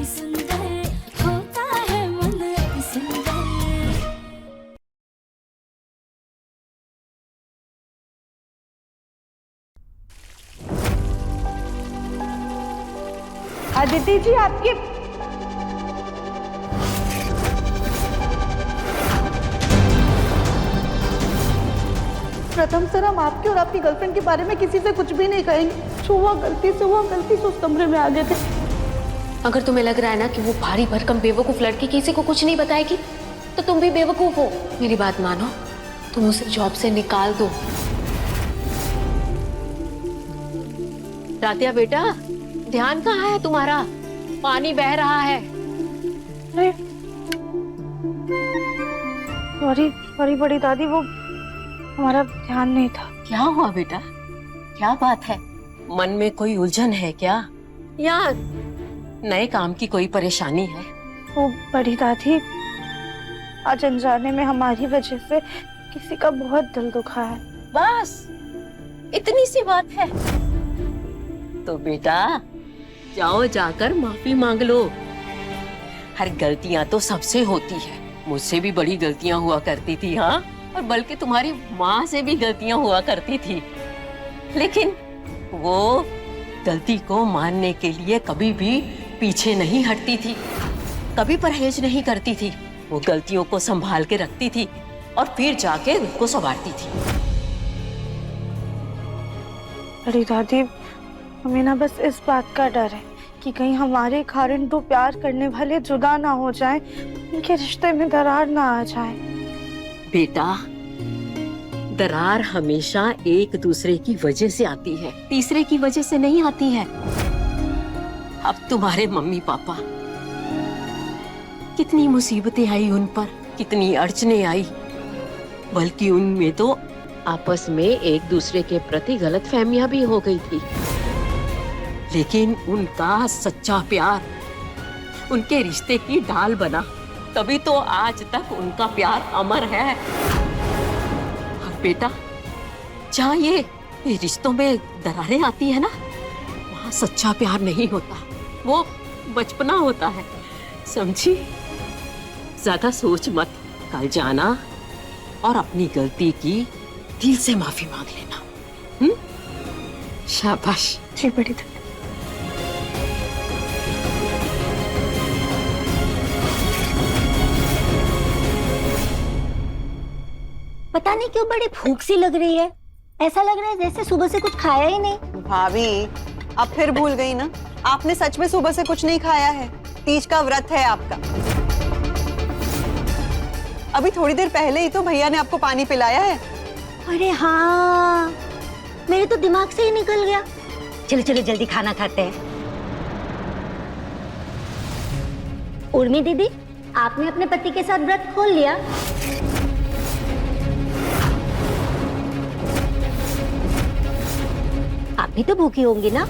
अति सुंदर, होता है मन अति सुंदर। आदित्य जी आपके प्रथम सर, हम आपके और आपकी गर्लफ्रेंड के बारे में किसी से कुछ भी नहीं कहेंगे। जो हुआ गलती से उस कमरे में आ गए थे। अगर तुम्हें लग रहा है ना कि वो भारी भरकम बेवकूफ लड़की किसी को कुछ नहीं बताएगी, तो तुम भी बेवकूफ हो। मेरी बात मानो, तुम उसे जॉब से निकाल दो। रातिया बेटा, ध्यान कहाँ है तुम्हारा? पानी बह रहा है। अरे सॉरी बड़ी दादी, वो हमारा ध्यान नहीं था। क्या हुआ बेटा? क्या बात है? मन में कोई उलझन है क्या, या नए काम की कोई परेशानी है? वो बड़ी दादी, आज अनजाने में हमारी वजह से किसी का बहुत दिल दुखा है। बस इतनी सी बात है तो बेटा जाओ, जाकर माफी मांग लो। हर गलतियां तो सबसे होती है। मुझसे भी बड़ी गलतियां हुआ करती थी, हाँ, और बल्कि तुम्हारी माँ से भी गलतियां हुआ करती थी, लेकिन वो गलती को मानने के लिए कभी भी पीछे नहीं हटती थी, कभी परहेज नहीं करती थी। वो गलतियों को संभाल के रखती थी और फिर जाके उनको संवारती थी। बड़ी दादी, हमें ना बस इस बात का डर है कि कहीं हमारे कारण दो प्यार करने वाले जुदा ना हो जाएं, उनके रिश्ते में दरार ना आ जाए। बेटा, दरार हमेशा एक दूसरे की वजह से आती है, तीसरे की वजह से नहीं आती है। अब तुम्हारे मम्मी पापा, कितनी मुसीबतें आई उन पर, कितनी अड़चने आई, बल्कि उनमें तो आपस में एक दूसरे के प्रति गलतफहमियां भी हो गई थी। लेकिन उनका सच्चा प्यार उनके रिश्ते की ढाल बना, तभी तो आज तक उनका प्यार अमर है। और बेटा, जहाँ ये रिश्तों में दरारें आती है ना, वहाँ सच्चा प्यार नहीं होता, वो बचपना होता है, समझी? ज्यादा सोच मत, कल जाना और अपनी गलती की दिल से माफी मांग लेना। शाबाश। जी बड़ी दादी। पता नहीं क्यों बड़ी भूख सी लग रही है। ऐसा लग रहा है जैसे सुबह से कुछ खाया ही नहीं। भाभी, अब फिर भूल गई ना? आपने सच में सुबह से कुछ नहीं खाया है। तीज का व्रत है आपका। अभी थोड़ी देर पहले ही तो भैया ने आपको पानी पिलाया है। अरे हाँ, मेरे तो दिमाग से ही निकल गया। चलो चलो जल्दी खाना खाते हैं। उर्मी दीदी, आपने अपने पति के साथ व्रत खोल लिया? आप भी तो भूखी होंगी ना?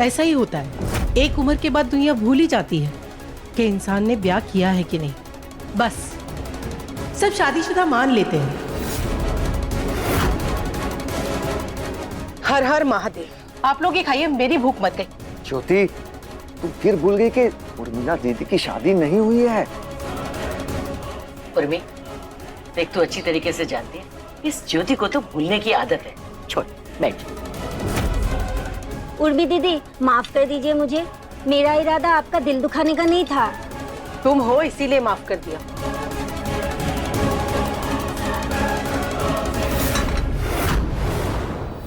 ऐसा ही होता है, एक उम्र के बाद दुनिया भूल ही जाती है कि इंसान ने ब्याह किया है कि नहीं। बस सब शादीशुदा मान लेते हैं। हर हर महादेव। आप लोग ये खाइए, मेरी भूख मत गई। ज्योति, तुम फिर भूल गई कि उर्मिला दीदी की शादी नहीं हुई है। उर्मी, देख, तू अच्छी तरीके से जानती है, इस ज्योति को तो भूलने की आदत है। छोड़, बैठ। उर्मी दीदी, माफ कर दीजिए मुझे। मेरा इरादा आपका दिल दुखाने का नहीं था। तुम हो इसीलिए माफ कर दिया।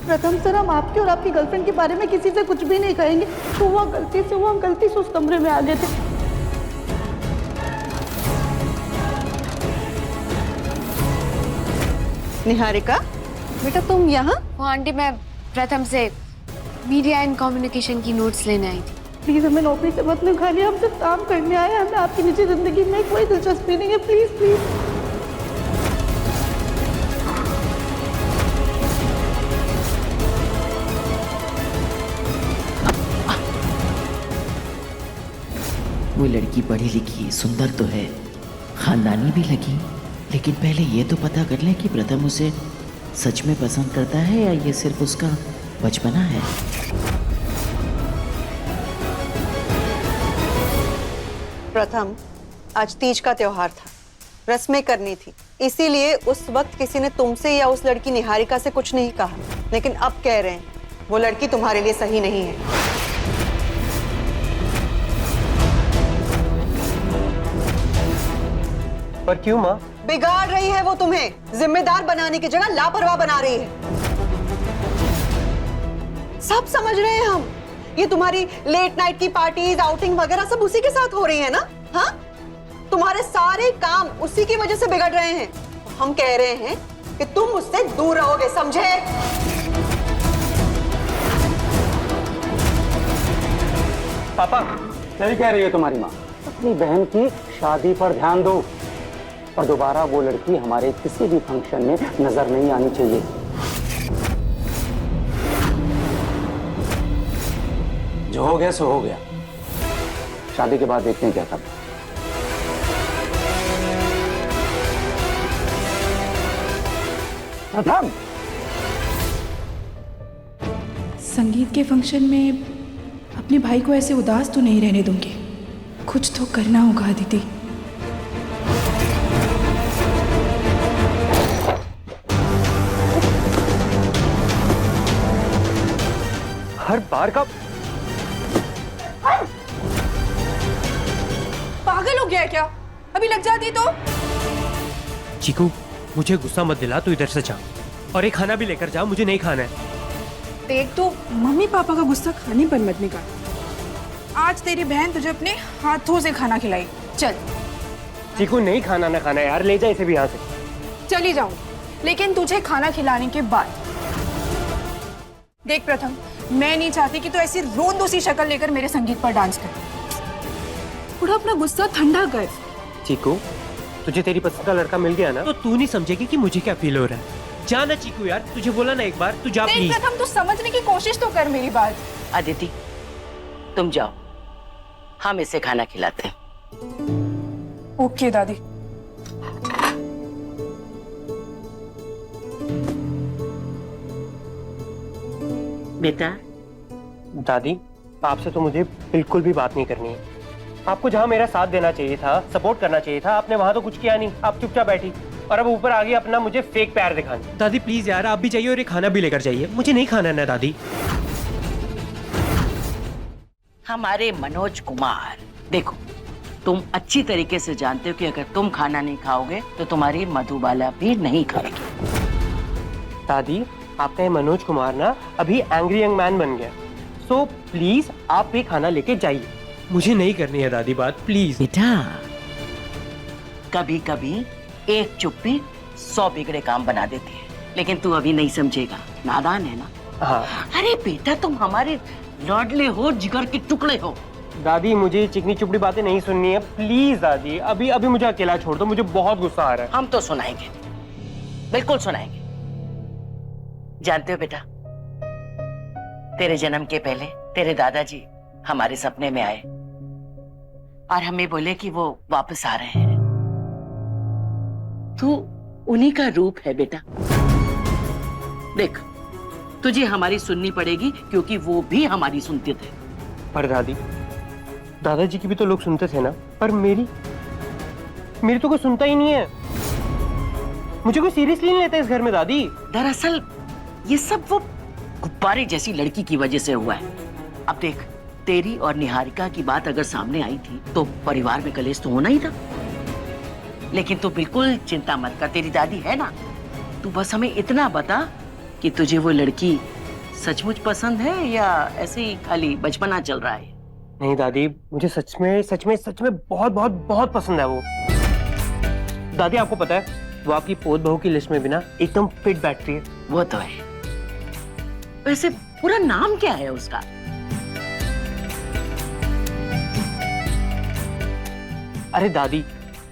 प्रथम सर, हम आपके और आपकी गर्लफ्रेंड के बारे में किसी से कुछ भी नहीं कहेंगे। जो हुआ गलती से उस कमरे में आ गए थे। निहारिका, बेटा तुम यहाँ? वो आंटी, मैं प्रथम से मीडिया एंड कम्युनिकेशन की नोट्स लेने आई थी। प्लीज हमें नौकरी से मत निकालिए, हम सिर्फ काम करने आए हैं। हमें आपकी निजी जिंदगी में कोई दिलचस्पी नहीं है। Please please. वो लड़की पढ़ी लिखी सुंदर तो है, खानदानी भी लगी, लेकिन पहले ये तो पता कर लें कि प्रथम उसे सच में पसंद करता है या ये सिर्फ उसका बचपना है। प्रथम, आज तीज का त्योहार था, रस्में करनी थी, इसीलिए उस वक्त किसी ने तुमसे या उस लड़की निहारिका से कुछ नहीं कहा, लेकिन अब कह रहे हैं वो लड़की तुम्हारे लिए सही नहीं है। पर क्यों माँ? बिगाड़ रही है वो तुम्हें, जिम्मेदार बनाने की जगह लापरवाह बना रही है। सब समझ रहे हैं हम, ये तुम्हारी लेट नाइट की पार्टीज, आउटिंग वगैरह सब उसी के साथ हो रही है ना? हाँ, तुम्हारे सारे काम उसी की वजह से बिगड़ रहे हैं। हम कह रहे हैं कि तुम उससे दूर रहोगे, समझे? पापा, सही कह रही है तुम्हारी माँ। अपनी बहन की शादी पर ध्यान दो और दोबारा वो लड़की हमारे किसी भी फंक्शन में नजर नहीं आनी चाहिए। जो हो गया सो हो गया, शादी के बाद देखते हैं क्या करना। प्रथम, संगीत के फंक्शन में अपने भाई को ऐसे उदास तो नहीं रहने दूंगी, कुछ तो करना होगा अदिति। हर बार का पागल हो गया है क्या? अभी लग जाती तो। चीकू, मुझे गुस्सा मत दिला, तू इधर से जा और एक खाना भी लेकर जा, मुझे नहीं खाना है। देख, तो मम्मी पापा का गुस्सा खाने पर मत निकाल। आज तेरी बहन तुझे अपने हाथों से खाना खिलाई। चल। चीकू, नहीं खाना ना खाना यार, ले जा इसे भी यहाँ से। चली जाऊं, लेकिन तुझे खाना खिलाने के बाद। देख प्रथम, मैं नहीं चाहती कि तू ऐसी रोंदो सी शक्ल लेकर मेरे संगीत पर डांस कर। थोड़ा अपना गुस्सा ठंडा कर। चीकू, तुझे तेरी पसंद का लड़का मिल गया ना, तो तू नहीं समझेगी कि मुझे क्या फील हो रहा है। जा ना चीकू यार, तुझे बोला ना एक बार, तू जा प्लीज। प्रथम, तू समझने की कोशिश तो कर मेरी बात। अदिति, तुम जाओ, हम इसे खाना खिलाते हैं। ओके दादी। बेटा। दादी, आपसे तो मुझे बिल्कुल भी बात नहीं करनी है। आपको जहाँ मेरा साथ देना चाहिए था, सपोर्ट करना चाहिए था, आपने वहां तो कुछ किया नहीं। आप चुपचाप बैठी और अब ऊपर आ गई अपना मुझे फेक प्यार दिखाने। दादी प्लीज यार, आप भी चाहिए और ये खाना भी लेकर जाइए, मुझे नहीं खाना है ना दादी। हमारे मनोज कुमार, देखो, तुम अच्छी तरीके से जानते हो कि अगर तुम खाना नहीं खाओगे तो तुम्हारी मधुबाला भी नहीं खाएगी। दादी, आपका ये मनोज कुमार ना अभी एंग्री यंग मैन बन गया, सो प्लीज आप भी खाना लेके जाइए। मुझे नहीं करनी है दादी बात, प्लीज। बेटा, कभी कभी एक चुप्पी 100 बिगड़े काम बना देती है, लेकिन तू अभी नहीं समझेगा, नादान है ना। हाँ। अरे बेटा, तुम हमारे लाडले हो, जिगर के टुकड़े हो। दादी, मुझे चिकनी चुपड़ी बातें नहीं सुननी है, प्लीज दादी। अभी अभी मुझे अकेला छोड़ दो, मुझे बहुत गुस्सा आ रहा है। हम तो सुनाएंगे, बिल्कुल सुनाएंगे। जानते हो बेटा, तेरे जन्म के पहले तेरे दादाजी हमारे सपने में आए और हमें बोले कि वो वापस आ रहे हैं। तू उन्हीं का रूप है बेटा। देख, तुझे हमारी सुननी पड़ेगी क्योंकि वो भी हमारी सुनते थे। पर दादी, दादाजी की भी तो लोग सुनते थे ना, पर मेरी तो कोई सुनता ही नहीं है। मुझे कोई सीरियसली नहीं लेता इस घर में दादी। दरअसल ये सब वो गुब्बारे जैसी लड़की की वजह से हुआ है। अब देख, तेरी और निहारिका की बात अगर सामने आई थी तो परिवार में कलेश तो होना ही था, लेकिन तू बिल्कुल चिंता मत कर, तेरी दादी है ना। तू बस हमें इतना बता कि तुझे वो लड़की सचमुच पसंद है या ऐसे ही खाली बचपना चल रहा है। नहीं दादी, मुझे सच में बहुत बहुत बहुत पसंद है वो। दादी, आपको पता है वो आपकी पोत बहू की लिस्ट में भी ना एकदम फिट बैठती है। वो तो है। वैसे पूरा नाम क्या है उसका? अरे दादी,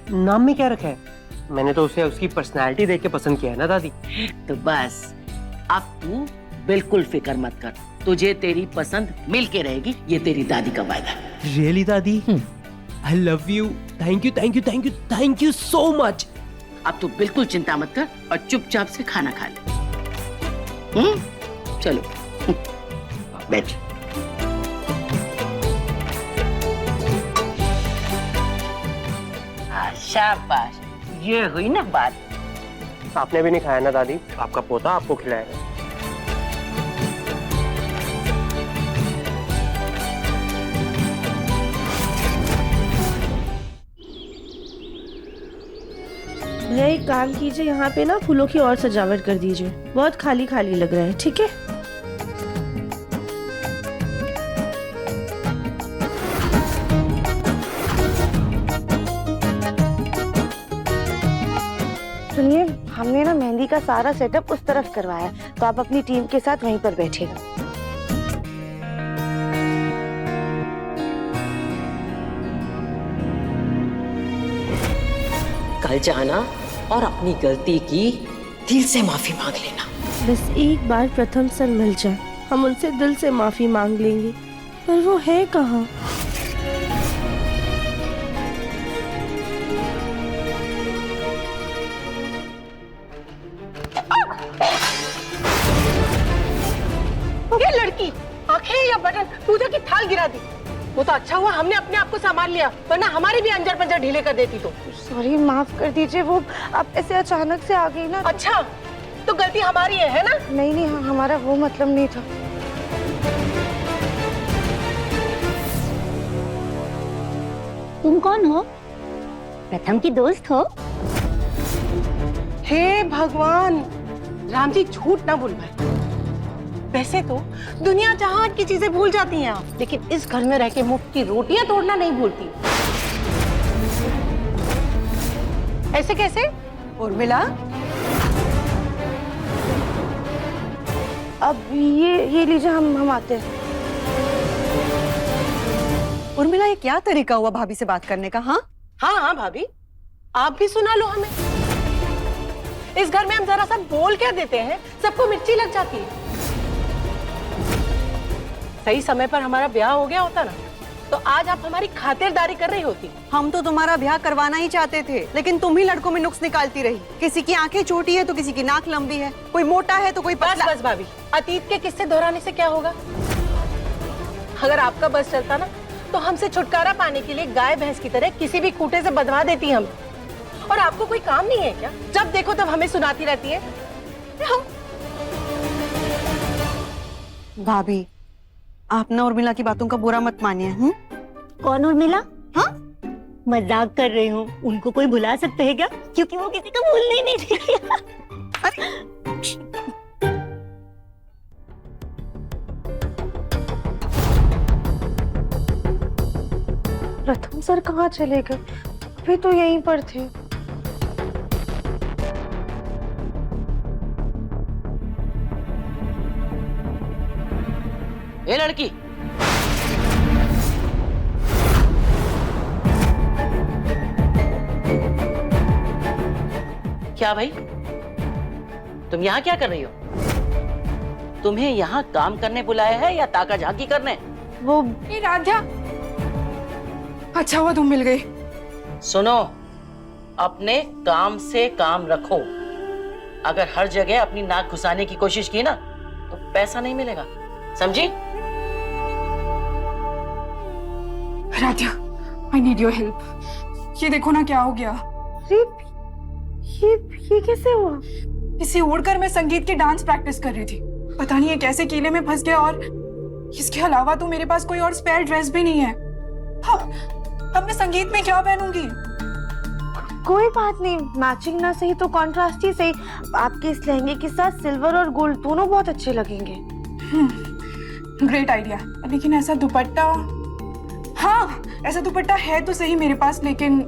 नाम में क्या रखा है? मैंने तो उसे उसकी पर्सनालिटी देख के पसंद किया है ना दादी। तो बस अब तू बिल्कुल फिक्र मत कर, तुझे तेरी पसंद मिल के रहेगी, ये तेरी दादी का वादा। रियली दादी? I love you, thank you thank you thank you thank you so much. अब तू बिल्कुल चिंता मत कर और चुपचाप से खाना खा ले। चलो बैठ। शाबाश, ये हुई ना बात। आपने भी नहीं खाया ना दादी, आपका पोता आपको खिलाएगा। भैया एक काम कीजिए, यहाँ पे ना फूलों की और सजावट कर दीजिए, बहुत खाली खाली लग रहा है। ठीक है। सुनिए, हमने ना मेहंदी का सारा सेटअप उस तरफ करवाया है, तो आप अपनी टीम के साथ वहीं पर बैठिएगा। कल जाना और अपनी गलती की दिल से माफी मांग लेना। बस एक बार प्रथम सर मिल जाए, हम उनसे दिल से माफी मांग लेंगे, पर वो है कहाँ? ये लड़की आंखें या बटन पूजा की थाल गिरा दी। वो तो अच्छा हुआ हमने अपने आप को संभाल लिया, वरना हमारे भी अंजर पंजर ढीले कर देती। तो सॉरी, माफ कर दीजिए, वो आप ऐसे अचानक से आ गई ना। अच्छा, तो गलती हमारी है ना? नहीं नहीं, हमारा वो मतलब नहीं था। तुम कौन हो? प्रथम की दोस्त हो? हे भगवान, राम जी झूठ ना बोल भाई। वैसे तो दुनिया जहान की चीजें भूल जाती हैं आप, लेकिन इस घर में रह के मुफ्त की रोटियां तोड़ना नहीं भूलती। ऐसे कैसे? उर्मिला, अब ये लीजिए, हम आते हैं। उर्मिला, ये क्या तरीका हुआ भाभी से बात करने का? हाँ हाँ भाभी, आप भी सुना लो हमें। इस घर में हम जरा सा बोल क्या देते हैं, सबको मिर्ची लग जाती है। सही समय पर हमारा ब्याह हो गया होता ना, तो आज आप हमारी खातिरदारी कर रही होती। हम तो तुम्हारा ब्याह करवाना ही चाहते थे, लेकिन तुम ही लड़कों में नुक्स निकालती रही। किसी की आंखें छोटी है तो किसी की नाक लंबी है, कोई मोटा है तो कोई पतला। बस भाभी, अतीत के किस्से दोहराने से क्या होगा? अगर आपका बस चलता ना, तो हमसे छुटकारा पाने के लिए गाय भैंस की तरह किसी भी खूंटे से बंधवा देती हम। और आपको कोई काम नहीं है क्या? जब देखो तब हमें सुनाती रहती है। भाभी, आप ना उर्मिला की बातों का बुरा मत मानिए। कौन उर्मिला? हाँ, मजाक कर रही हूँ। उनको कोई भुला सकते हैं क्या? क्योंकि वो किसी को भूलने ही नहीं देती। प्रथम सर कहाँ चले गए? अभी तो यहीं पर थे। ए लड़की, क्या भाई, तुम यहाँ क्या कर रही हो? तुम्हें यहाँ काम करने बुलाया है या ताका झांकी करने? वो राधा, अच्छा हुआ तुम मिल गए। सुनो, अपने काम से काम रखो। अगर हर जगह अपनी नाक घुसाने की कोशिश की ना, तो पैसा नहीं मिलेगा, समझी? Radha, I need your help। ये देखो ना क्या हो गया। ये कैसे हुआ? इसे ओढ़कर मैं संगीत की डांस प्रैक्टिस कर रही थी। पता नहीं ये कैसे कीले में फंस गया, और इसके अलावा तो मेरे पास कोई और स्पेयर ड्रेस भी नहीं है। हाँ, अब मैं संगीत में क्या पहनूंगी? कोई बात नहीं, मैचिंग ना सही तो कॉन्ट्रास्ट ही सही। आपके इस लहंगे के साथ सिल्वर और गोल्ड दोनों बहुत अच्छे लगेंगे। Great idea. लेकिन ऐसा दुपट्टा, हाँ ऐसा दुपट्टा है तो सही मेरे पास, लेकिन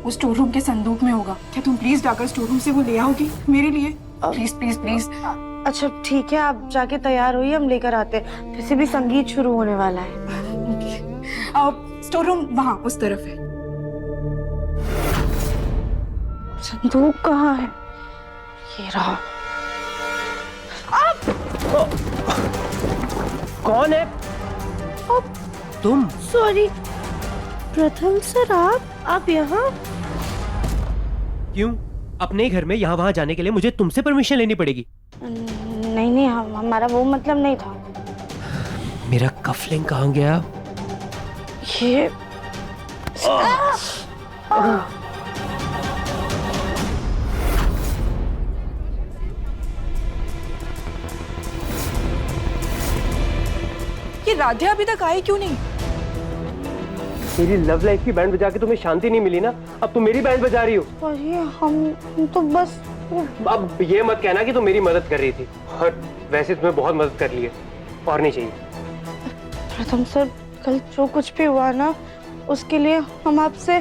वो स्टोर रूम के संदूक में होगा। क्या तुम प्लीज जाकर स्टोर रूम से वो ले आओगी मेरे लिए? Please please please. अच्छा ठीक है, आप जाके तैयार होइए, हम लेकर आते हैं। वैसे भी संगीत शुरू होने वाला है। स्टोर रूम वहाँ उस तरफ है। संदूक कहाँ है? ये रहा। कौन है? तुम? सॉरी प्रथम सर, आप यहाँ? क्यों? अपने घर में यहाँ वहाँ जाने के लिए मुझे तुमसे परमिशन लेनी पड़ेगी? नहीं नहीं, हमारा वो मतलब नहीं था। मेरा कफलिंग कहाँ गया? ये राधे अभी तक आई क्यों नहीं? मेरी लव लाइफ की बैंड बजा के तुम्हें शांति नहीं मिली ना, अब तुम मेरी बैंड बजा रही हो। और ये हम तो बस अब ये मत कहना कि तुम मेरी मदद कर रही थी, और वैसे तुम्हें बहुत मदद कर ली है, और नहीं चाहिए। प्रथम सर, कल जो कुछ भी हुआ ना, उसके लिए हम आपसे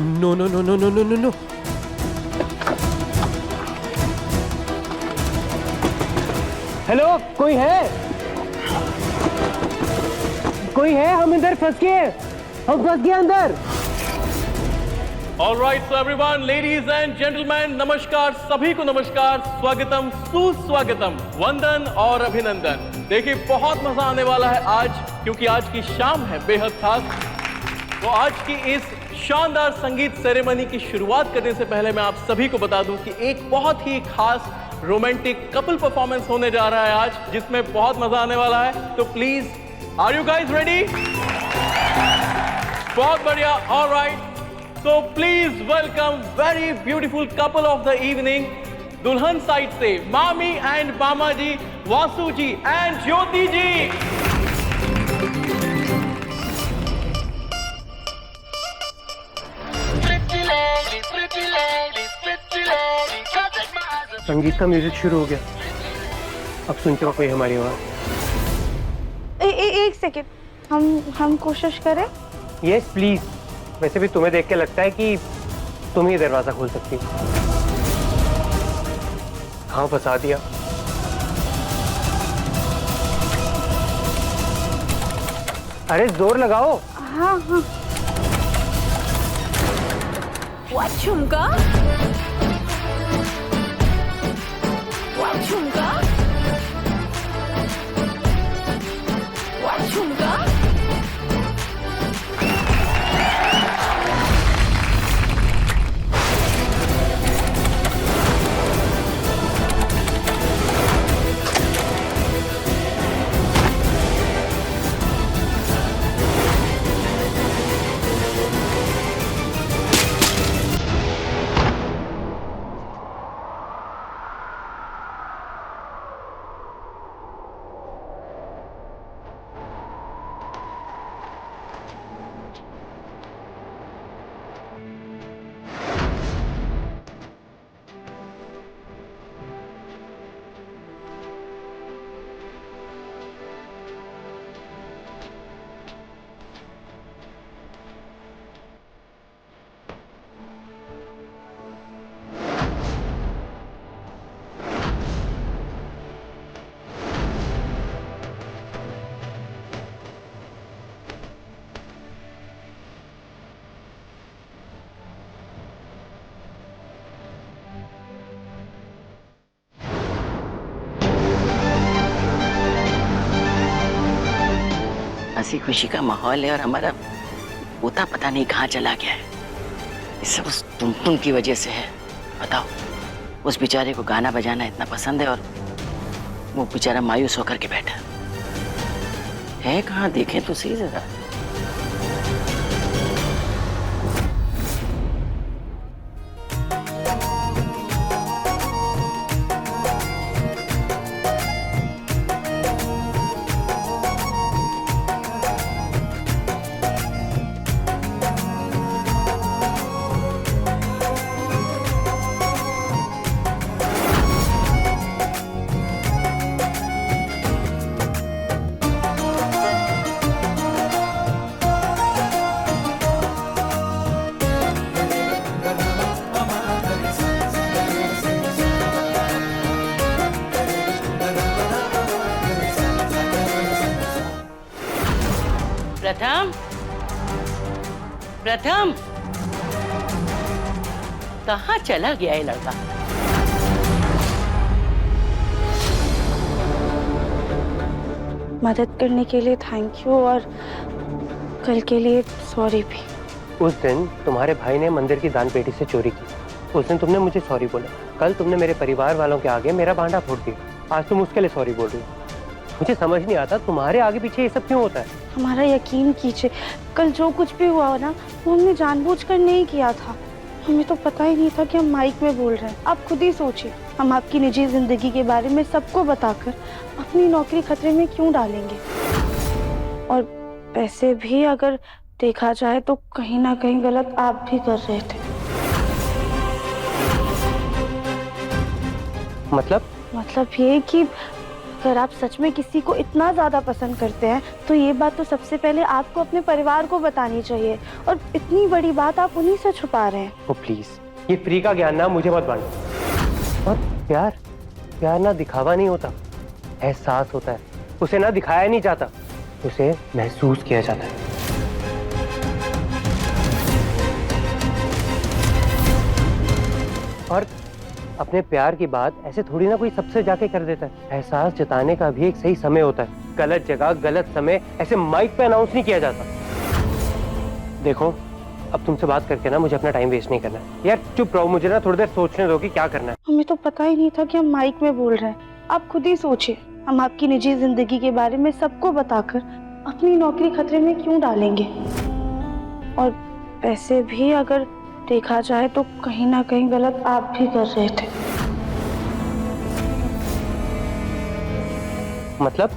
no no no no no no no no. Hello, कोई है? कोई है? हम इधर फंस गए, हम फंस गए अंदर। All right, so everyone, ladies and gentlemen, नमस्कार, सभी को नमस्कार, स्वागतम, सुस्वागतम, वंदन और अभिनंदन। देखिए, बहुत मजा आने वाला है आज, क्योंकि आज की शाम है बेहद खास। तो आज की इस शानदार संगीत सेरेमनी की शुरुआत करने से पहले मैं आप सभी को बता दूं कि एक बहुत ही खास रोमांटिक कपल परफॉर्मेंस होने जा रहा है आज, जिसमें बहुत मजा आने वाला है। तो please, are you guys ready? बहुत बढ़िया, alright. So please welcome very beautiful couple of the evening, दुल्हन साइड से मामी एंड मामा जी, वासु जी एंड ज्योति जी। संगीत का म्यूजिक शुरू हो गया, अब सुनते हो कोई हमारी आवाज? एक सेकेंड, हम कोशिश करें। Yes please. वैसे भी तुम्हें देख के लगता है कि तुम ही दरवाजा खोल सकती हो। हाँ, फंसा दिया। अरे जोर लगाओ। हाँ हाँ। What झुमका? What झुमका? What झुमका? हंसी खुशी का माहौल है और हमारा पोता पता नहीं कहाँ चला गया है। ये सब उस टुनटुन की वजह से है। बताओ, उस बेचारे को गाना बजाना इतना पसंद है और वो बेचारा मायूस होकर के बैठा है। कहाँ, देखें तो सही जरा। प्रथम, प्रथम, कहाँ चला गया ये लड़का? मदद करने के लिए थैंक यू, और कल के लिए सॉरी भी। उस दिन तुम्हारे भाई ने मंदिर की दान पेटी से चोरी की, उस दिन तुमने मुझे सॉरी बोला। कल तुमने मेरे परिवार वालों के आगे मेरा भांडा फोड़ दिया, आज तुम उसके लिए सॉरी बोल रही हो। मुझे समझ नहीं आता तुम्हारे आगे पीछे ये सब क्यों होता है। हमारा यकीन कीजिए, कल जो कुछ भी हुआ ना, वो हमने जानबूझकर नहीं किया था। हमें तो पता ही नहीं था कि हम माइक में बोल रहे हैं। आप खुद ही सोचिए, हम आपकी निजी जिंदगी के बारे में सबको बताकर अपनी नौकरी खतरे में क्यों डालेंगे? और वैसे भी अगर देखा जाए तो कहीं ना कहीं गलत आप भी कर रहे थे। मतलब ये कि अगर आप सच में किसी को इतना ज्यादा पसंद करते हैं तो ये बात तो सबसे पहले आपको अपने परिवार को बतानी चाहिए, और इतनी बड़ी बात आप उन्हीं से छुपा रहे हैं। ओ प्लीज, ये फ्री का ज्ञान ना मुझे मत बांटो। और प्यार ना दिखावा नहीं होता, एहसास होता है। उसे ना दिखाया नहीं जाता, उसे महसूस किया जाता है। और अपने प्यार की बात ऐसे थोड़ी ना कोई सबसे जाके कर देता है। एहसास जताने का भी एक सही समय होता है। गलत जगह गलत समय ऐसे माइक पे अनाउंस नहीं किया जाता। देखो, अब तुमसे बात करके ना मुझे अपना टाइम वेस्ट नहीं करना है। यार चुप रहो, मुझे ना थोड़ी देर सोचने दो कि क्या करना है। हमें तो पता ही नहीं था कि हम माइक में बोल रहे हैं। आप खुद ही सोचिए, हम आपकी निजी जिंदगी के बारे में सबको बताकर अपनी नौकरी खतरे में क्यों डालेंगे? और वैसे भी अगर देखा जाए तो कहीं ना कहीं गलत आप भी कर रहे थे। मतलब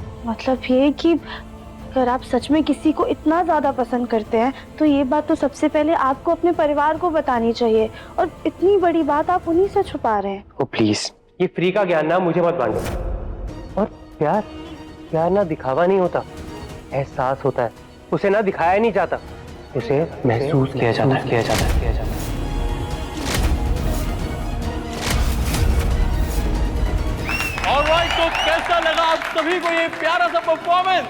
ये कि अगर आप सच में किसी को इतना ज्यादा पसंद करते हैं तो ये बात तो सबसे पहले आपको अपने परिवार को बतानी चाहिए, और इतनी बड़ी बात आप उन्हीं से छुपा रहे हैं। ओ प्लीज, ये फ्री का ज्ञान ना मुझे मत बांटो। और प्यार ना दिखावा नहीं होता, एहसास होता है। उसे ना दिखाया नहीं जाता, उसे महसूस किया जाता है। ऑलराइट, तो कैसा लगा आप सभी को ये प्यारा सा परफॉर्मेंस?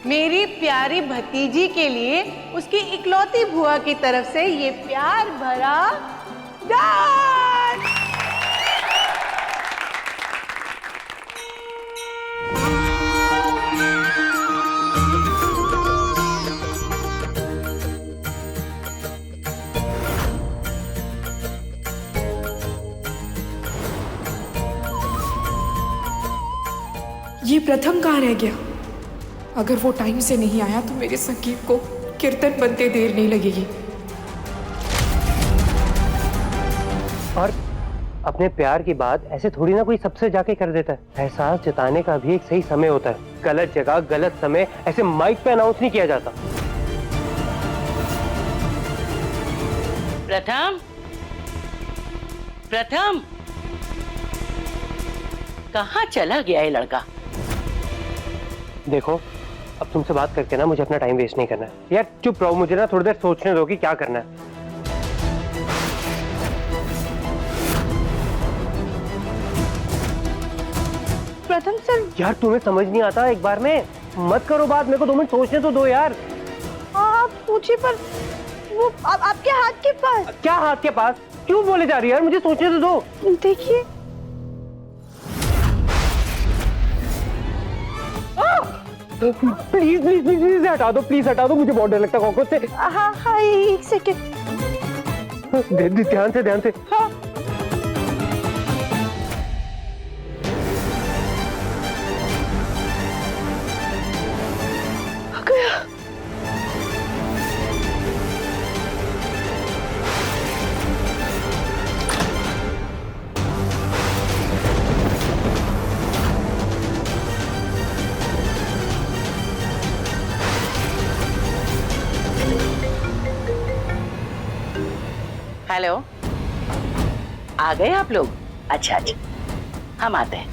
मेरी प्यारी भतीजी के लिए उसकी इकलौती बुआ की तरफ से ये प्यार भरा डांस। ये प्रथम कहाँ रह गया? अगर वो टाइम से नहीं आया तो मेरे संगीत को कीर्तन बनते देर नहीं लगेगी। और अपने प्यार की बात ऐसे थोड़ी ना कोई सबसे जाके कर देता है। एहसास जताने का भी एक सही समय होता है। गलत जगह गलत समय ऐसे माइक पे अनाउंस नहीं किया जाता। प्रथम कहाँ चला गया ये लड़का? देखो, अब तुमसे बात करके ना मुझे अपना टाइम वेस्ट नहीं करना है। यार चुप रहो, मुझे ना थोड़ी देर सोचने दो कि क्या करना है। प्रथम सर, यार तुम्हें समझ नहीं आता, एक बार में मत करो बात, मेरे को 2 मिनट सोचने तो दो यार। आप पूछिए, पर वो आपके हाथ के पास। क्या हाथ के पास? क्यों बोले जा रही है यार, मुझे सोचने तो दो। देखिए, प्लीज हटा दो, प्लीज हटा दो, मुझे बहुत डर लगता है कॉकरोच से। हाँ, एक सेकेंड। ध्यान से। हाँ। गया। हेलो, आ गए आप लोग? अच्छा, हम आते हैं।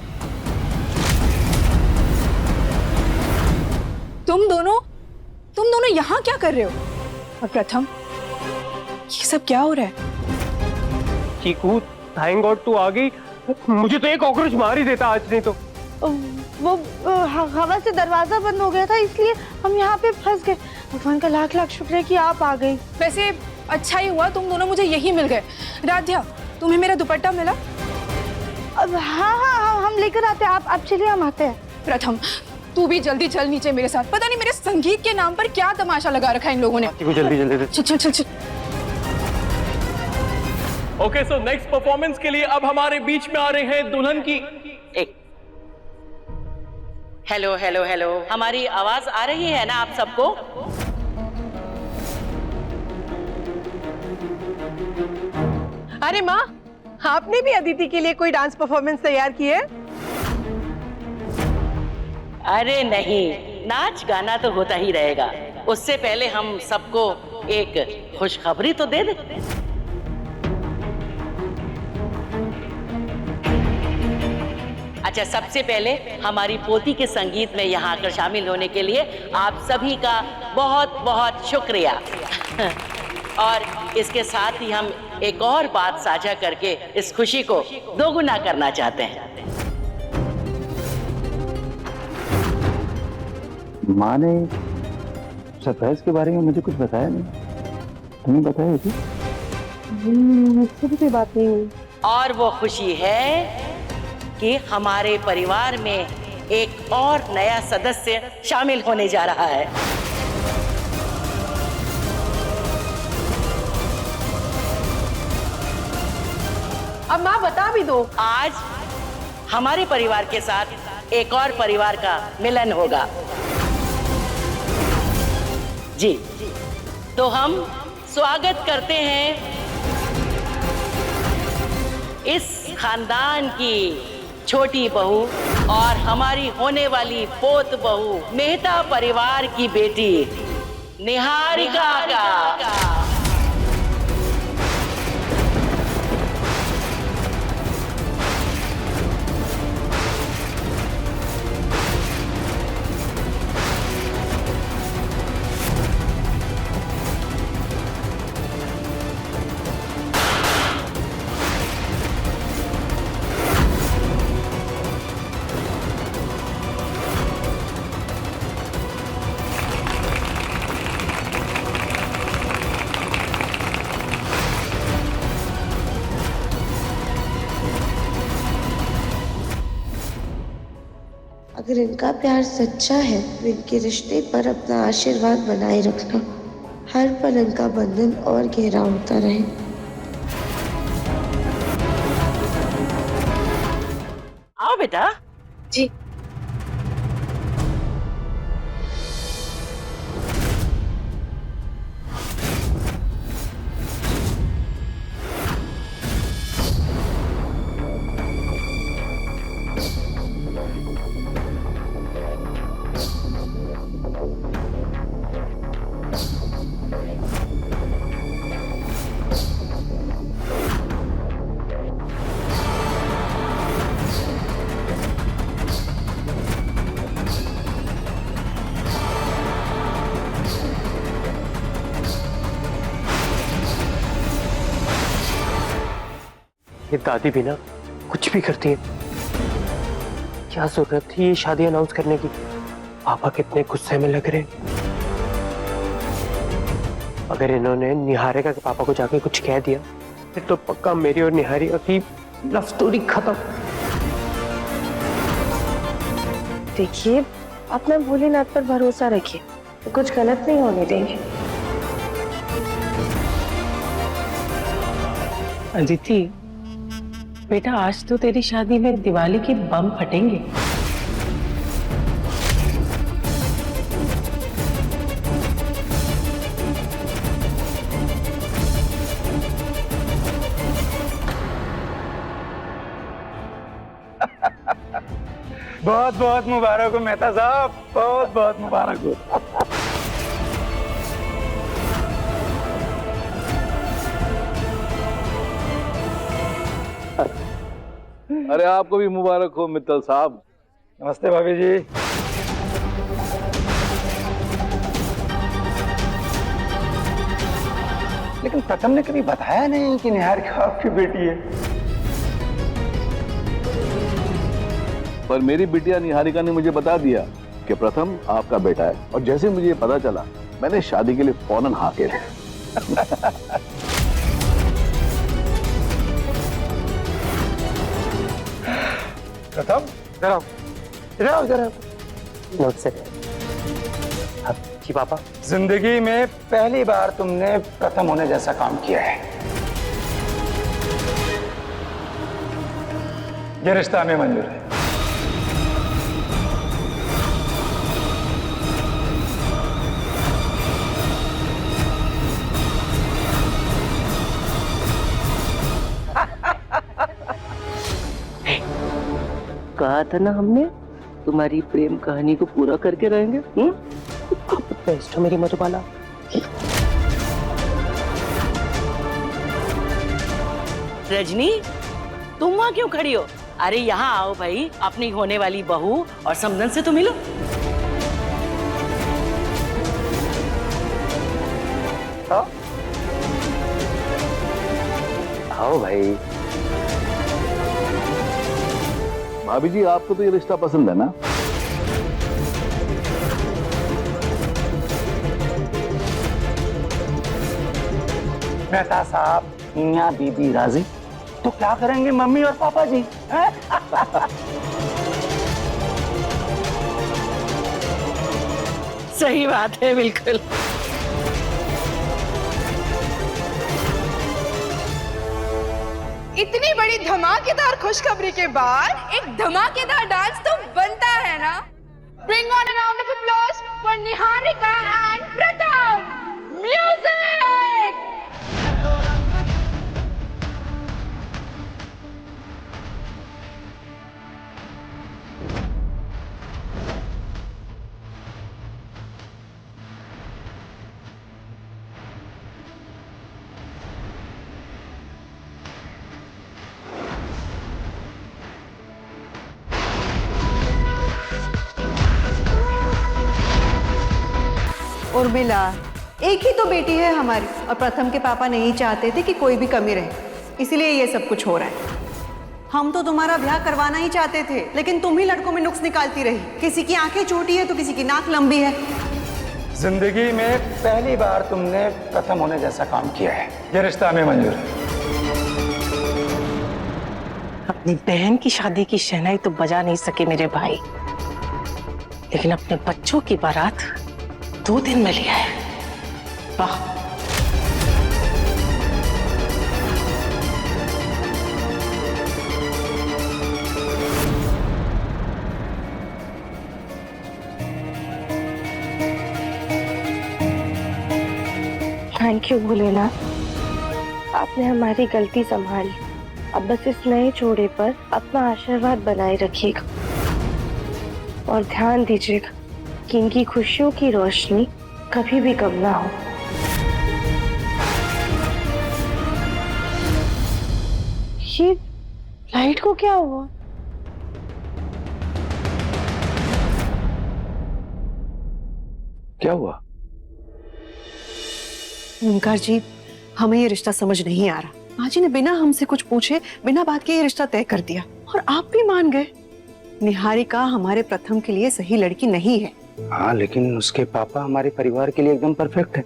तुम दोनों यहाँ क्या कर रहे हो? और प्रथम, ये सब क्या हो रहा है? चीकू, थैंक गॉड तू आ गई। मुझे तो एक कॉकरोच मार ही देता आज नहीं तो। वो हवा से दरवाजा बंद हो गया था, इसलिए हम यहाँ पे फंस गए। भगवान का लाख लाख शुक्र है कि आप आ गई। वैसे अच्छा ही हुआ तुम दोनों मुझे यही मिल गए। राध्या, तुम्हें मेरा दुपट्टा मिला? हाँ, हम लेकर आते हैं। आप चलिए, हम आते हैं। प्रथम, तू भी जल्दी चल नीचे मेरे साथ। पता नहीं मेरे संगीत के नाम पर क्या तमाशा लगा रखा है इन लोगों ने। जल्दी चल। ओके, सो नेक्स्ट परफॉर्मेंस के लिए अब हमारे बीच में आ रहे हैं दुल्हन की। हेलो, हमारी आवाज आ रही है ना आप सबको? अरे माँ, आपने भी अदिति के लिए कोई डांस परफॉर्मेंस तैयार की है? अरे नहीं, नाच गाना तो होता ही रहेगा। उससे पहले हम सबको एक खुशखबरी तो दे दे। अच्छा, सबसे पहले हमारी पोती के संगीत में यहाँ आकर शामिल होने के लिए आप सभी का बहुत बहुत शुक्रिया। और इसके साथ ही हम एक और बात साझा करके इस खुशी को दोगुना करना चाहते हैं। माँ ने सरप्राइज के बारे में मुझे कुछ बताया नहीं, तुम्हें बताया थी? मुझसे भी कोई बात नहीं हुई। और वो खुशी है कि हमारे परिवार में एक और नया सदस्य शामिल होने जा रहा है। अब माँ बता भी दो। आज हमारे परिवार के साथ एक और परिवार का मिलन होगा। जी, तो हम स्वागत करते हैं इस खानदान की छोटी बहू और हमारी होने वाली पोत बहू मेहता परिवार की बेटी निहारिका का। अगर इनका प्यार सच्चा है तो इनके रिश्ते पर अपना आशीर्वाद बनाए रखना। हर पल इनका बंधन और गहरा होता रहे। आओ बेटा। जी। ये दादी भी ना कुछ भी करती है। क्या जरूरत थी ये शादी अनाउंस करने की? पापा कितने गुस्से में लग रहे हैं। अगर इन्होंने निहारिका के पापा को जाके कुछ कह दिया फिर तो पक्का मेरी और निहारिका की लव स्टोरी खत्म। देखिए, अपना भोलेनाथ पर भरोसा रखिए, तो कुछ गलत नहीं होने देंगे। अदिति बेटा, आज तो तेरी शादी में दिवाली के बम फटेंगे। बहुत बहुत मुबारक हो मेहता साहब, बहुत बहुत मुबारक हो। अरे आपको भी मुबारक हो मित्तल साहब। नमस्ते भाभी जी। लेकिन प्रथम ने कभी बताया नहीं कि निहारिका आपकी बेटी है। पर मेरी बिटिया निहारिका ने मुझे बता दिया कि प्रथम आपका बेटा है, और जैसे मुझे पता चला मैंने शादी के लिए फौरन हाँ कह दिया। प्रथम जरा जरा नमस्ते। जी पापा। जिंदगी में पहली बार तुमने प्रथम होने जैसा काम किया है। ये रिश्ता हमें मंजूर है। कहा था ना हमने, तुम्हारी प्रेम कहानी को पूरा करके रहेंगे। आप बेस्ट हो मेरी मधुबाला। रजनी, तुम वहाँ क्यों खड़ी हो? अरे यहाँ आओ भाई, अपनी होने वाली बहू और समधन से तो मिलो। आओ भाई। भाभी जी, आपको तो ये रिश्ता पसंद है ना? मेहता साहब, मियां बीबी राजी तो क्या करेंगे मम्मी और पापा जी? सही बात है, बिल्कुल। इतनी बड़ी धमाकेदार खुशखबरी के बाद एक धमाकेदार डांस तो बनता है ना। Bring on a round of applause for Niharika and Pratham. Music! Urmila, एक ही तो बेटी है हमारी और प्रथम के पापा नहीं चाहते थे कि कोई भी कमी रहे, इसीलिए ये सब कुछ हो रहा है। हम तो तुम्हारा ब्याह करवाना ही चाहते थे, लेकिन तुम ही लड़कों में नुक्स निकालती रही। किसी की आंखें छोटी है तो किसी की नाक लंबी है। जिंदगी में पहली बार तुमने प्रथम होने जैसा काम किया है। ये रिश्ता हमें मंजूर है। अपनी बहन की शादी की शहनाई तो बजा नहीं सके मेरे भाई, लेकिन अपने बच्चों की बारात 2 दिन में लिया है। वाह। थैंक यू भोलेनाथ, आपने हमारी गलती संभाली। अब बस इस नए जोड़े पर अपना आशीर्वाद बनाए रखिएगा और ध्यान दीजिएगा कि इनकी खुशियों की रोशनी कभी भी कम ना हो। ये लाइट को क्या हुआ? क्या हुआ? ओंकार जी, हमें ये रिश्ता समझ नहीं आ रहा। माँ जी ने बिना हमसे कुछ पूछे, बिना बात के ये रिश्ता तय कर दिया और आप भी मान गए। निहारिका हमारे प्रथम के लिए सही लड़की नहीं है। हाँ, लेकिन उसके पापा हमारे परिवार के लिए एकदम परफेक्ट है।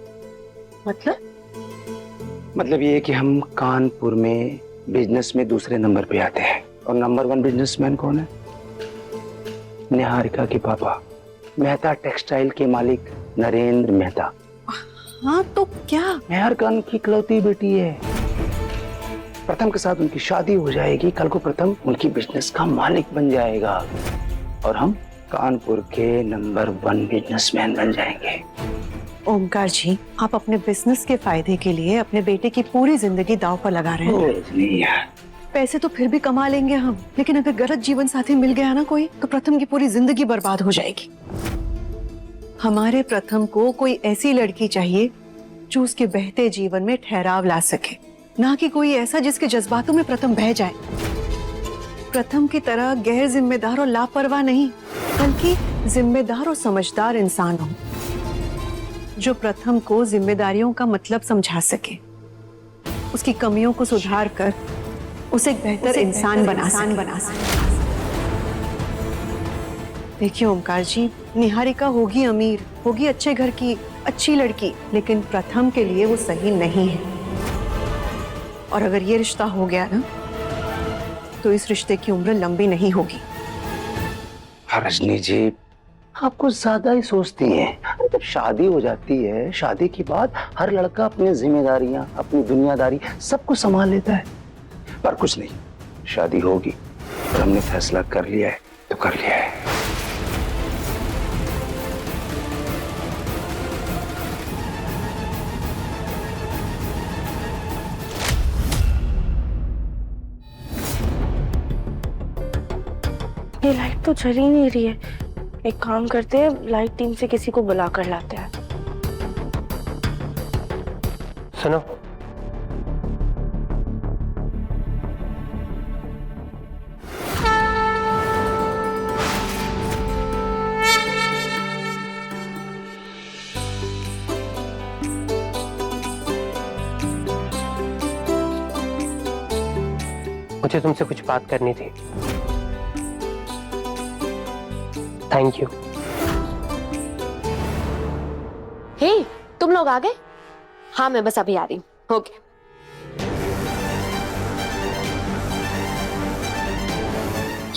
मतलब ये कि हम कानपुर में बिजनेस में दूसरे नंबर पे आते हैं और नंबर 1 बिजनेसमैन कौन है? निहारिका के पापा, मेहता टेक्सटाइल के मालिक नरेंद्र मेहता। हाँ तो क्या? निहारिका उनकी इकलौती बेटी है। प्रथम के साथ उनकी शादी हो जाएगी, कल को प्रथम उनकी बिजनेस का मालिक बन जाएगा और हम कानपुर के नंबर 1 बिजनेसमैन बन जाएंगे। ओमकार जी, आप अपने बिजनेस के फायदे के लिए अपने बेटे की पूरी जिंदगी दांव पर लगा रहे हैं। पैसे तो फिर भी कमा लेंगे हम, लेकिन अगर गलत जीवन साथी मिल गया ना कोई, तो प्रथम की पूरी जिंदगी बर्बाद हो जाएगी। हमारे प्रथम को कोई ऐसी लड़की चाहिए जो उसके बहते जीवन में ठहराव ला सके, ना कि कोई ऐसा जिसके जज्बातों में प्रथम बह जाए। प्रथम की तरह गैर जिम्मेदार और लापरवाह नहीं, बल्कि जिम्मेदार और समझदार इंसान हो, जो प्रथम को जिम्मेदारियों का मतलब समझा सके, उसकी कमियों को सुधार कर उसे एक बेहतर इंसान बना सके। देखिए ओमकार जी, निहारिका होगी अमीर, होगी अच्छे घर की अच्छी लड़की, लेकिन प्रथम के लिए वो सही नहीं है। और अगर ये रिश्ता हो गया ना, तो इस रिश्ते की उम्र लंबी नहीं होगी। रजनी जी, आप कुछ ज्यादा ही सोचती हैं। जब शादी हो जाती है, शादी के बाद हर लड़का अपनी जिम्मेदारियां, अपनी दुनियादारी सब कुछ संभाल लेता है। पर कुछ नहीं, शादी होगी और हमने फैसला कर लिया है तो कर लिया है। ये लाइट तो जल ही नहीं रही है। एक काम करते हैं, लाइट टीम से किसी को बुला कर लाते हैं। सुनो, मुझे तुमसे कुछ बात करनी थी। Thank you. हे, तुम लोग आ गए? हाँ, मैं बस अभी आ रही हूँ। ओके।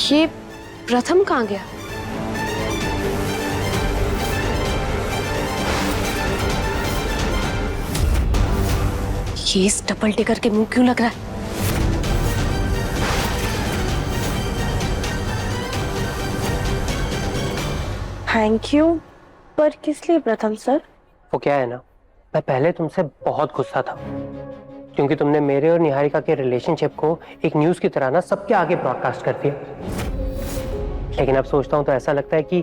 ये प्रथम कहाँ गया? ये इस डबल टेकर के मुंह क्यों लग रहा है? थैंक यू, पर किस लिए प्रथम सर? वो क्या है ना, मैं पहले तुमसे बहुत गुस्सा था क्योंकि तुमने मेरे और निहारिका के रिलेशनशिप को एक न्यूज़ की तरह ना सबके आगे ब्रॉडकास्ट कर दिया। लेकिन अब सोचता हूँ तो ऐसा लगता है कि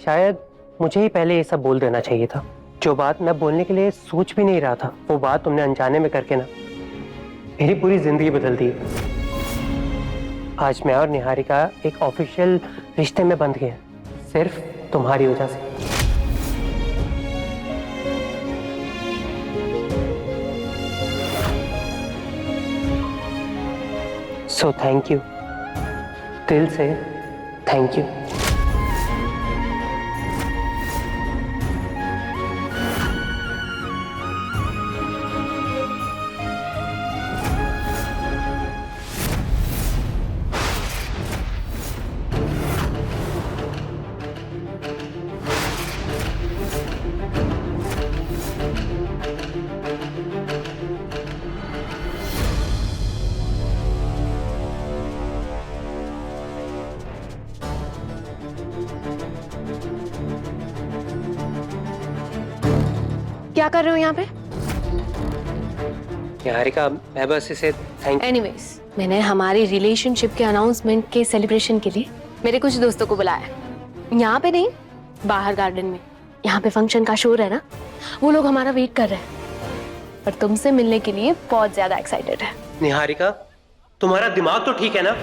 शायद मुझे ही पहले ये सब बोल देना चाहिए था। जो बात मैं बोलने के लिए सोच भी नहीं रहा था, वो बात तुमने अनजाने में करके ना मेरी पूरी जिंदगी बदल दी। आज मैं और निहारिका एक ऑफिशियल रिश्ते में बंध गए, सिर्फ तुम्हारी वजह से। सो थैंक यू, दिल से थैंक यू। क्या कर रहे हो यहाँ पे? निहारिका, मैं बस इसे थैंक एनीवेज, मैंने हमारी रिलेशनशिप के अनाउंसमेंट के सेलिब्रेशन के लिए मेरे कुछ दोस्तों को बुलाया। यहाँ पे नहीं, बाहर गार्डन में। यहाँ पे फंक्शन का शोर है ना, वो लोग हमारा वेट कर रहे हैं और तुमसे मिलने के लिए बहुत ज्यादा एक्साइटेड है। निहारिका, तुम्हारा दिमाग तो ठीक है ना?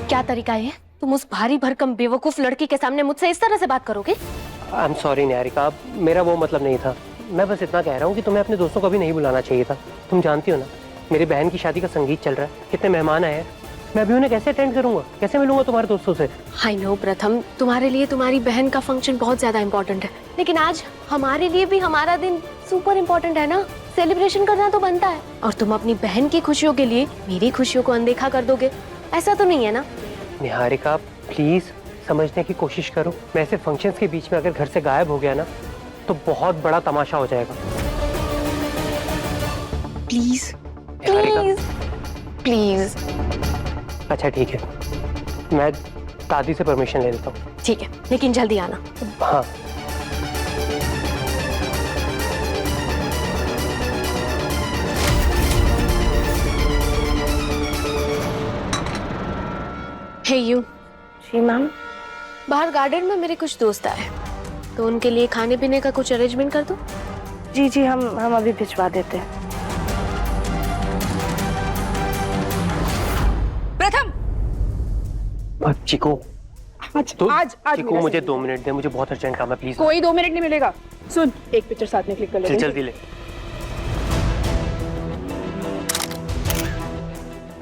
क्या तरीका है? तुम उस भारी भरकम बेवकूफ लड़की के सामने मुझसे इस तरह से बात करोगे? आई एम सॉरी निहारिका, मेरा वो मतलब नहीं था। मैं बस इतना कह रहा हूँ कि तुम्हें अपने दोस्तों को भी नहीं बुलाना चाहिए था। तुम जानती हो ना, मेरी बहन की शादी का संगीत चल रहा है, कितने मेहमान आए हैं। मैं अभी उन्हें कैसे अटेंड करूंगा, कैसे मिलूंगा तुम्हारे दोस्तों से? आई नो प्रथम, तुम्हारे लिए तुम्हारी बहन का फंक्शन बहुत ज्यादा इम्पोर्टेंट है, लेकिन आज हमारे लिए भी हमारा दिन सुपर इम्पोर्टेंट है ना। सेलिब्रेशन करना तो बनता है, और तुम अपनी बहन की खुशियों के लिए मेरी खुशियों को अनदेखा कर दोगे, ऐसा तो नहीं है ना? निहारिका, प्लीज समझने की कोशिश करो। मैं ऐसे फंक्शंस के बीच में अगर घर से गायब हो गया ना, तो बहुत बड़ा तमाशा हो जाएगा। Please please please. अच्छा ठीक है, मैं दादी से परमिशन ले लेता हूँ। ठीक है, लेकिन जल्दी आना। हाँ। Hey you. जी मैम। बाहर गार्डन में मेरे कुछ दोस्त आए, तो उनके लिए खाने पीने का कुछ अरेंजमेंट कर दो। जी जी, हम अभी भिजवा देते हैं। प्रथम, चिको, तो आज चिको मुझे 2 मिनट दे, मुझे बहुत अर्जेंट काम है, प्लीज। कोई 2 मिनट नहीं मिलेगा। सुन, एक पिक्चर साथ में क्लिक कर ले। जल्दी ले।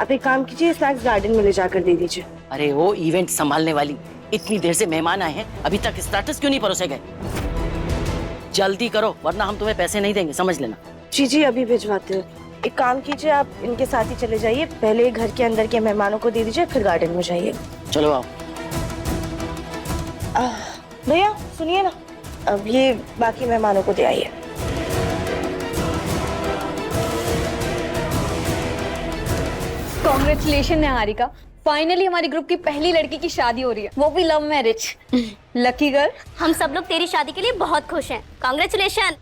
आप एक काम कीजिए, स्नैक्स गार्डन में ले जाकर दे दीजिए। अरे वो इवेंट संभालने वाली, इतनी देर से मेहमान आए हैं, अभी तक स्टार्टर्स क्यों नहीं परोसे गए? जल्दी करो, वरना हम तुम्हें पैसे नहीं देंगे, समझ लेना। जी जी, अभी भिजवाते हैं। एक काम कीजिए, आप इनके साथ ही चले जाइए, पहले घर के अंदर के मेहमानों को दे दीजिए, फिर गार्डन में जाइए। चलो आओ। भैया सुनिए ना, अब ये बाकी मेहमानों को दे आइए। कॉन्ग्रेचुलेशन निहारिका, फाइनली हमारी ग्रुप की पहली लड़की की शादी हो रही है, वो भी लव मैरिज। Lucky girl. हम सब लोग तेरी शादी के लिए बहुत खुश हैं। कॉन्ग्रेचुलेशन।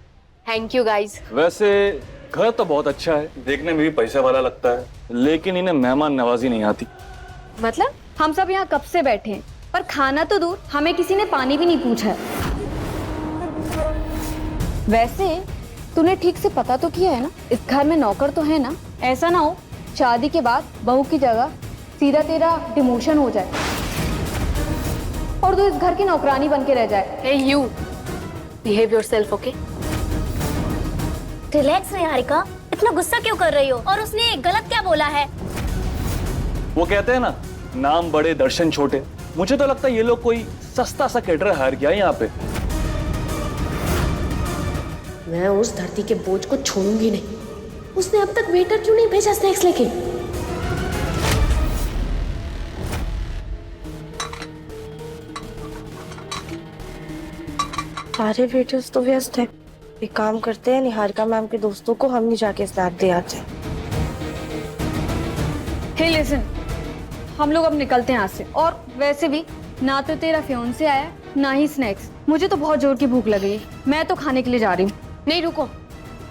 Thank you guys. वैसे घर तो बहुत अच्छा है, देखने में भी पैसे वाला लगता है, लेकिन इन्हें मेहमान नवाजी नहीं आती। मतलब हम सब यहाँ कब से बैठे हैं, पर खाना तो दूर, हमें किसी ने पानी भी नहीं पूछा है। वैसे तूने ठीक से पता तो किया है ना, इस घर में नौकर तो है ना? ऐसा ना हो शादी के बाद बहू की जगह सीधा तेरा डिमोशन हो जाए और तू इस घर की नौकरानी बन के रह जाए। Hey you, behave yourself, okay? Relax Niharika, इतना गुस्सा क्यों कर रही हो? और उसने गलत क्या बोला है? वो कहते हैं ना, नाम बड़े दर्शन छोटे। मुझे तो लगता है ये लोग कोई सस्ता सा कैटरर हायर किया है यहाँ पे। मैं उस धरती के बोझ को छोड़ूंगी नहीं। उसने अब तक वेटर क्यों नहीं भेजा स्नैक्स लेके? सारे वेटर्स तो व्यस्त हैं। एक काम करते हैं, निहारिका मैम के दोस्तों को हम नहीं जाके स्नैक दे आते हैं। हे लिसन, हम लोग अब निकलते हैं यहाँ से। और वैसे भी ना तो तेरा फियांसे आया, ना ही स्नैक्स। मुझे तो बहुत जोर की भूख लगी है, मैं तो खाने के लिए जा रही हूँ। नहीं रुको,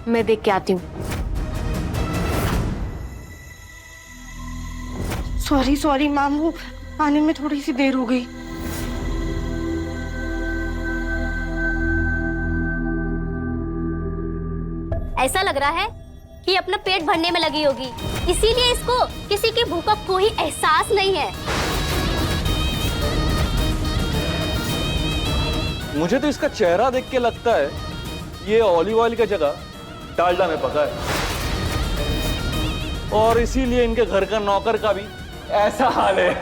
मैं देख के आती हूँ। सॉरी मैम, वो आने में थोड़ी सी देर हो गई। ऐसा लग रहा है कि अपना पेट भरने में लगी होगी, इसीलिए इसको किसी की भूख का कोई एहसास नहीं है। मुझे तो इसका चेहरा देख के लगता है ये ऑलिव ऑयल की जगह डालडा में पका है, और इसीलिए इनके घर का नौकर का भी ऐसा हाल है।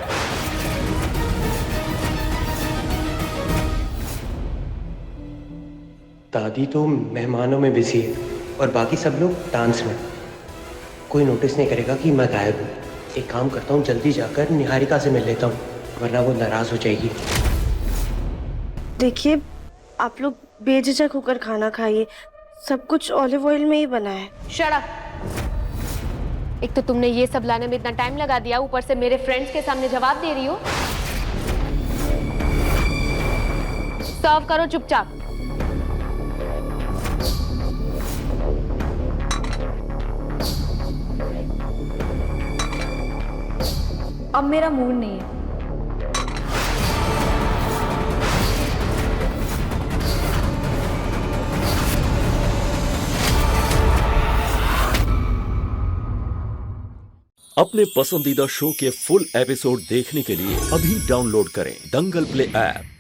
दादी तो मेहमानों में बिजी है और बाकी सब लोग डांस में। कोई नोटिस नहीं करेगा कि मैं गायब हूँ। एक काम करता हूँ, जल्दी जाकर निहारिका से मिल लेता हूँ, वरना वो नाराज हो जाएगी। देखिए, आप लोग बेझिझक होकर खाना खाइए, सब कुछ ऑलिव ऑयल में ही बना है। Shut up. एक तो तुमने ये सब लाने में इतना टाइम लगा दिया, ऊपर से मेरे फ्रेंड्स के सामने जवाब दे रही हो। सर्व करो चुपचाप। अब मेरा मूड नहीं है। अपने पसंदीदा शो के फुल एपिसोड देखने के लिए अभी डाउनलोड करें दंगल प्ले ऐप।